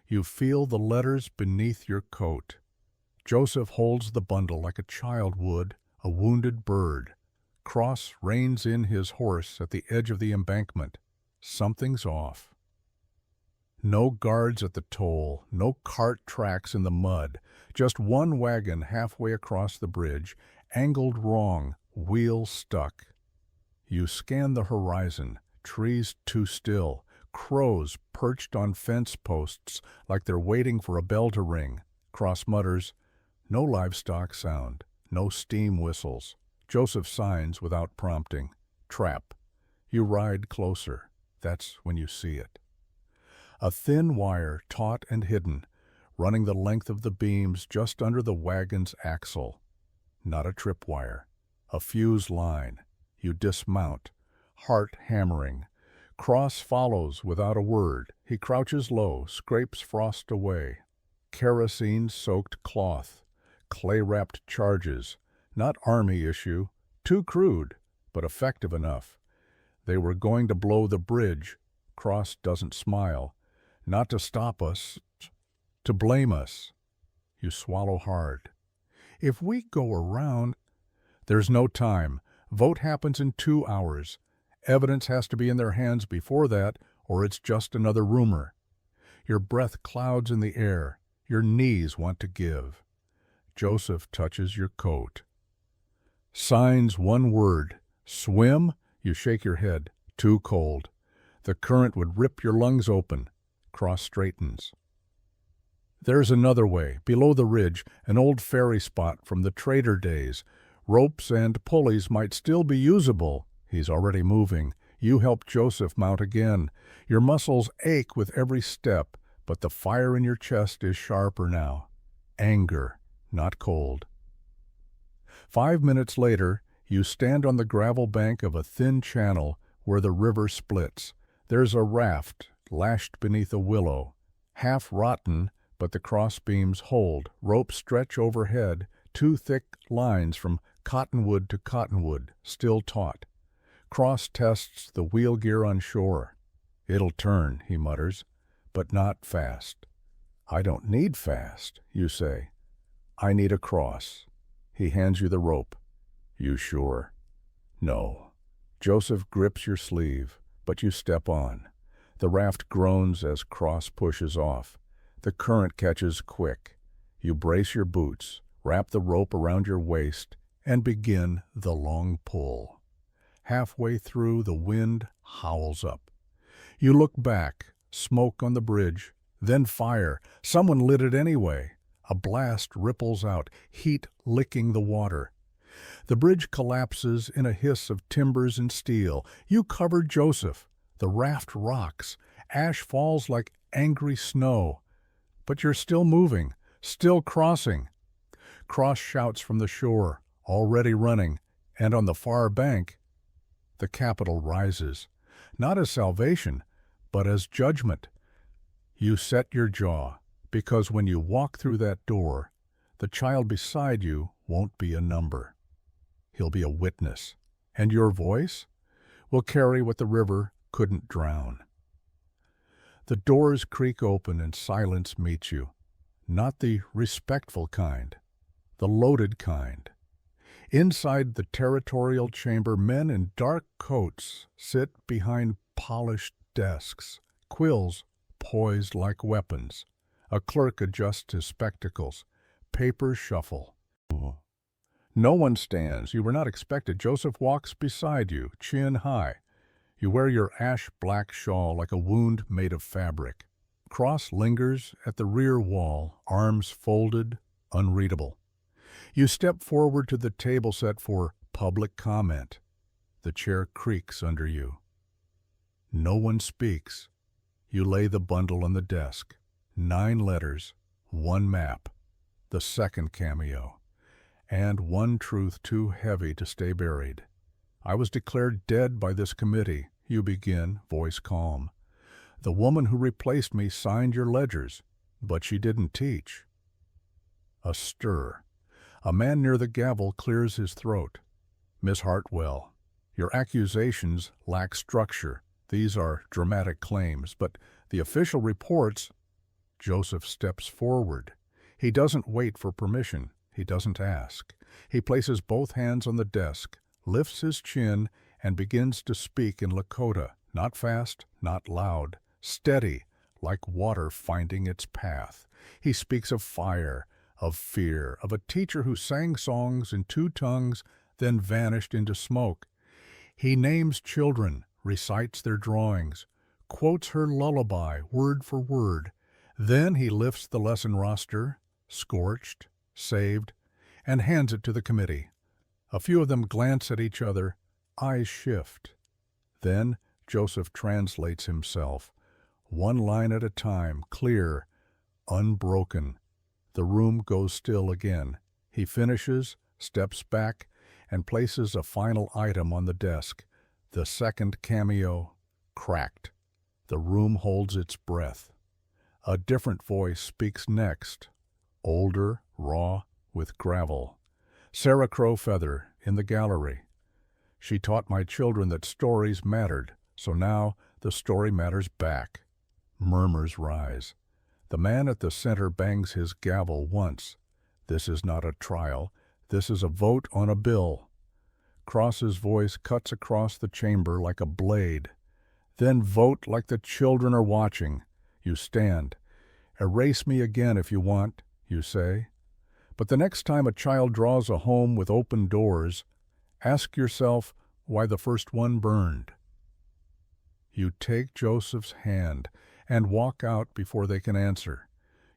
You feel the letters beneath your coat. Joseph holds the bundle like a child would a wounded bird. Cross reins in his horse at the edge of the embankment. Something's off. No guards at the toll, no cart tracks in the mud, just one wagon halfway across the bridge, angled wrong, wheel stuck. You scan the horizon, trees too still, crows perched on fence posts like they're waiting for a bell to ring. Cross mutters, no livestock sound, no steam whistles. Joseph signs without prompting. Trap. You ride closer. That's when you see it. A thin wire, taut and hidden, running the length of the beams just under the wagon's axle. Not a tripwire. A fuse line. You dismount. Heart hammering. Cross follows without a word. He crouches low, scrapes frost away. Kerosene-soaked cloth. Clay-wrapped charges. Not army issue. Too crude, but effective enough. They were going to blow the bridge. Cross doesn't smile. Not to stop us, to blame us. You swallow hard. If we go around... There's no time. Vote happens in 2 hours. Evidence has to be in their hands before that, or it's just another rumor. Your breath clouds in the air. Your knees want to give. Joseph touches your coat. Signs one word. Swim? You shake your head. Too cold. The current would rip your lungs open. Cross straightens. There's another way. Below the ridge, an old ferry spot from the trader days. Ropes and pulleys might still be usable. He's already moving. You help Joseph mount again. Your muscles ache with every step, but the fire in your chest is sharper now. Anger, not cold. 5 minutes later, You stand on the gravel bank of a thin channel where the river splits. There's a raft lashed beneath a willow, half rotten, but the crossbeams hold. Ropes stretch overhead, two thick lines from cottonwood to cottonwood, still taut. Cross tests the wheel gear on shore. "It'll turn," he mutters, "but not fast." "I don't need fast," you say. "I need a cross." He hands you the rope. "You sure?" "No." Joseph grips your sleeve, but you step on. The raft groans as cross pushes off. The current catches quick. You brace your boots, wrap the rope around your waist, and begin the long pull. Halfway through, the wind howls up. You look back, smoke on the bridge, then fire. Someone lit it anyway. A blast ripples out, heat licking the water. The bridge collapses in a hiss of timbers and steel. You cover Joseph. The raft rocks. Ash falls like angry snow. But you're still moving, still crossing. Cross shouts from the shore, already running, and on the far bank, the Capitol rises, not as salvation, but as judgment. You set your jaw, because when you walk through that door, the child beside you won't be a number. He'll be a witness, and your voice will carry what the river couldn't drown. The doors creak open and silence meets you, not the respectful kind, the loaded kind. Inside the territorial chamber, men in dark coats sit behind polished desks, quills poised like weapons. A clerk adjusts his spectacles. Papers shuffle. No one stands. You were not expected. Joseph walks beside you, chin high. You wear your ash-black shawl like a wound made of fabric. Cross lingers at the rear wall, arms folded, unreadable. You step forward to the table set for public comment. The chair creaks under you. No one speaks. You lay the bundle on the desk. 9 letters, 1 map, the second cameo, and one truth too heavy to stay buried. "I was declared dead by this committee," you begin, voice calm. "The woman who replaced me signed your ledgers, but she didn't teach." A stir. A man near the gavel clears his throat. "Miss Hartwell, your accusations lack structure. These are dramatic claims, but the official reports—" Joseph steps forward. He doesn't wait for permission. He doesn't ask. He places both hands on the desk, lifts his chin, and begins to speak in Lakota, not fast, not loud, steady, like water finding its path. He speaks of fire, of fear, of a teacher who sang songs in 2 tongues, then vanished into smoke. He names children, recites their drawings, quotes her lullaby word for word. Then he lifts the lesson roster, scorched, saved, and hands it to the committee. A few of them glance at each other, eyes shift. Then Joseph translates himself, 1 line at a time, clear, unbroken. The room goes still again. He finishes, steps back, and places a final item on the desk. The second cameo, cracked. The room holds its breath. A different voice speaks next, older, raw, with gravel. Sarah Crowfeather in the gallery. "She taught my children that stories mattered, so now the story matters back." Murmurs rise. The man at the center bangs his gavel once. This is not a trial. This is a vote on a bill. Cross's voice cuts across the chamber like a blade. "Then vote like the children are watching." You stand. "Erase me again if you want," you say. But the next time a child draws a home with open doors, ask yourself why the first one burned. You take Joseph's hand and walk out before they can answer.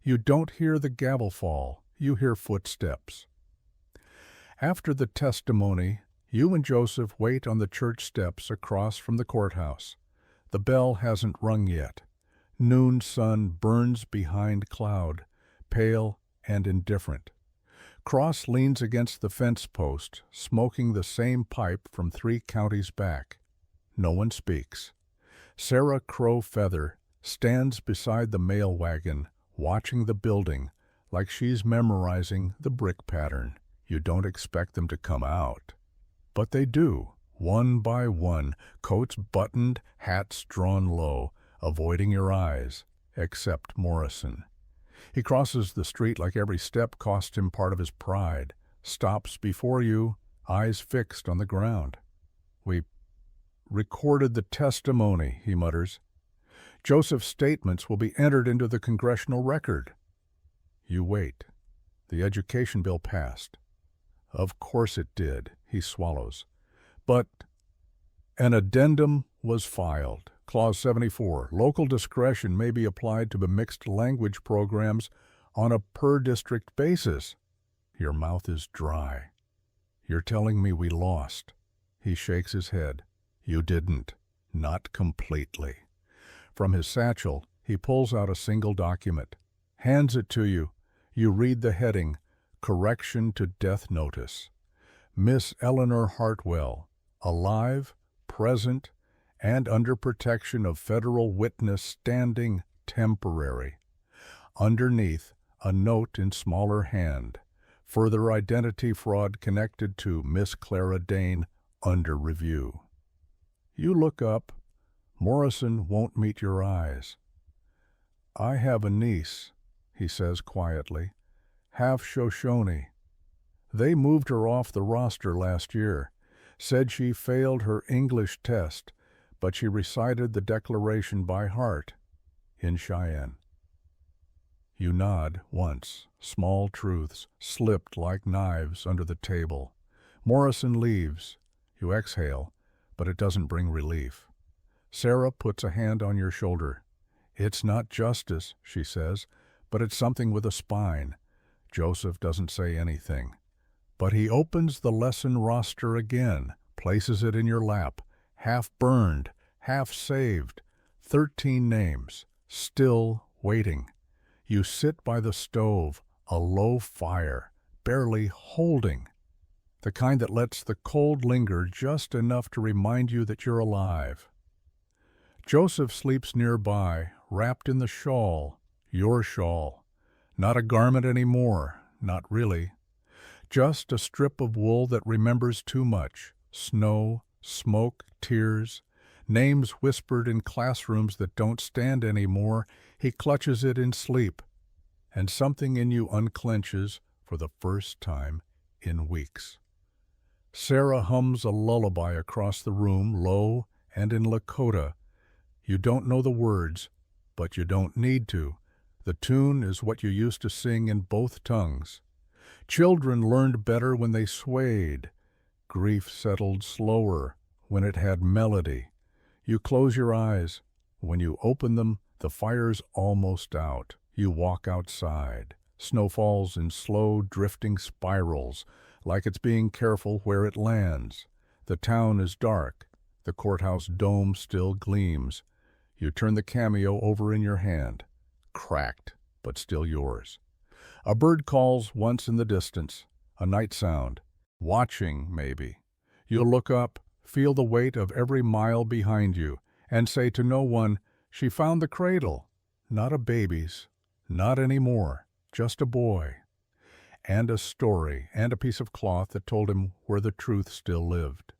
You don't hear the gavel fall. You hear footsteps. After the testimony, you and Joseph wait on the church steps across from the courthouse. The bell hasn't rung yet. Noon sun burns behind cloud, pale and indifferent. Cross leans against the fence post, smoking the same pipe from 3 counties back. No one speaks. Sarah Crow Feather stands beside the mail wagon, watching the building, like she's memorizing the brick pattern. You don't expect them to come out. But they do, one by one, coats buttoned, hats drawn low, avoiding your eyes, except Morrison. He crosses the street like every step cost him part of his pride, stops before you, eyes fixed on the ground. "We recorded the testimony," he mutters. "Joseph's statements will be entered into the congressional record." You wait. The education bill passed. "Of course it did," he swallows. "But an addendum was filed. Clause 74, local discretion may be applied to mixed language programs on a per-district basis." Your mouth is dry. "You're telling me we lost." He shakes his head. "You didn't. Not completely." From his satchel, he pulls out a single document, hands it to you. You read the heading, "Correction to Death Notice. Miss Eleanor Hartwell, alive, present, and under protection of federal witness standing, temporary." Underneath, a note in smaller hand. "Further identity fraud connected to Miss Clara Dane under review." You look up. Morrison won't meet your eyes. "I have a niece," he says quietly, "half Shoshone. They moved her off the roster last year, said she failed her English test, but she recited the Declaration by heart in Cheyenne." You nod once. Small truths, slipped like knives under the table. Morrison leaves. You exhale, but it doesn't bring relief. Sarah puts a hand on your shoulder. "It's not justice," she says, "but it's something with a spine." Joseph doesn't say anything. But he opens the lesson roster again, places it in your lap, half burned, half saved. 13 names, still waiting. You sit by the stove, a low fire, barely holding. The kind that lets the cold linger just enough to remind you that you're alive. Joseph sleeps nearby, wrapped in the shawl, your shawl. Not a garment anymore, not really. Just a strip of wool that remembers too much. Snow, smoke, tears, names whispered in classrooms that don't stand anymore. He clutches it in sleep, and something in you unclenches for the first time in weeks. Sarah hums a lullaby across the room, low and in Lakota. You don't know the words, but you don't need to. The tune is what you used to sing in both tongues. Children learned better when they swayed. Grief settled slower when it had melody. You close your eyes. When you open them, the fire's almost out. You walk outside. Snow falls in slow, drifting spirals, like it's being careful where it lands. The town is dark. The courthouse dome still gleams. You turn the cameo over in your hand. Cracked, but still yours. A bird calls once in the distance, a night sound. Watching, maybe. You'll look up, feel the weight of every mile behind you, and say to no one, "She found the cradle." Not a baby's. Not anymore. Just a boy. And a story, and a piece of cloth that told him where the truth still lived.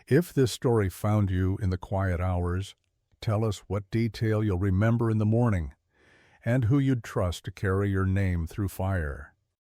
If this story found you in the quiet hours, tell us what detail you'll remember in the morning, and who you'd trust to carry your name through fire.